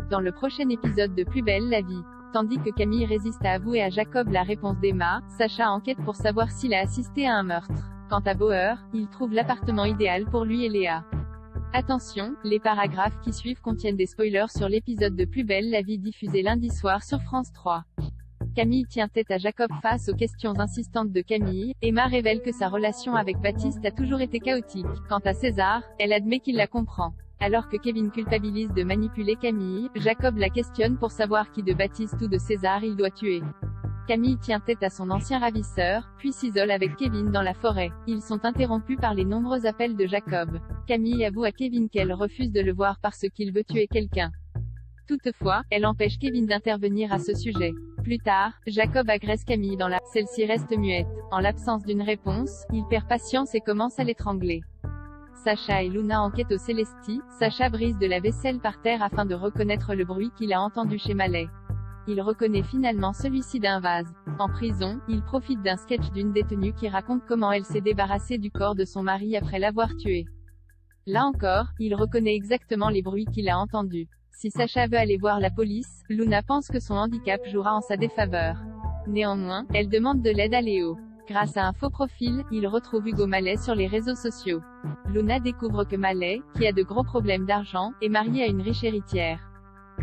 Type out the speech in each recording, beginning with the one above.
dans le prochain épisode de Plus belle la vie. Tandis que Camille résiste à avouer à Jacob la réponse d'Emma, Sacha enquête pour savoir s'il a assisté à un meurtre. Quant à Bauer, il trouve l'appartement idéal pour lui et Léa. Attention, les paragraphes qui suivent contiennent des spoilers sur l'épisode de Plus belle la vie diffusé lundi soir sur France 3. Camille tient tête à Jacob face aux questions insistantes de Camille. Emma révèle que sa relation avec Baptiste a toujours été chaotique. Quant à César, elle admet qu'il la comprend. Alors que Kevin culpabilise de manipuler Camille, Jacob la questionne pour savoir qui de Baptiste ou de César il doit tuer. Camille tient tête à son ancien ravisseur, puis s'isole avec Kevin dans la forêt. Ils sont interrompus par les nombreux appels de Jacob. Camille avoue à Kevin qu'elle refuse de le voir parce qu'il veut tuer quelqu'un. Toutefois, elle empêche Kevin d'intervenir à ce sujet. Plus tard, Jacob agresse Camille dans la... Celle-ci reste muette. En l'absence d'une réponse, il perd patience et commence à l'étrangler. Sacha et Luna enquêtent au Célesti. Sacha brise de la vaisselle par terre afin de reconnaître le bruit qu'il a entendu chez Mallet. Il reconnaît finalement celui-ci d'un vase. En prison, il profite d'un sketch d'une détenue qui raconte comment elle s'est débarrassée du corps de son mari après l'avoir tué. Là encore, il reconnaît exactement les bruits qu'il a entendus. Si Sacha veut aller voir la police, Luna pense que son handicap jouera en sa défaveur. Néanmoins, elle demande de l'aide à Léo. Grâce à un faux profil, il retrouve Hugo Mallet sur les réseaux sociaux. Luna découvre que Mallet, qui a de gros problèmes d'argent, est marié à une riche héritière.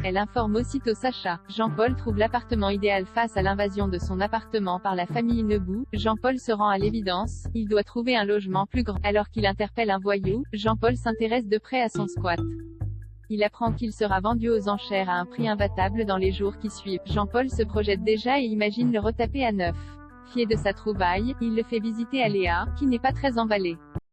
Elle informe aussitôt Sacha. Jean-Paul trouve l'appartement idéal face à l'invasion de son appartement par la famille Nebou. Jean-Paul se rend à l'évidence, il doit trouver un logement plus grand. Alors qu'il interpelle un voyou, Jean-Paul s'intéresse de près à son squat. Il apprend qu'il sera vendu aux enchères à un prix imbattable dans les jours qui suivent. Jean-Paul se projette déjà et imagine le retaper à neuf. Fier de sa trouvaille, il le fait visiter à Léa, qui n'est pas très emballée.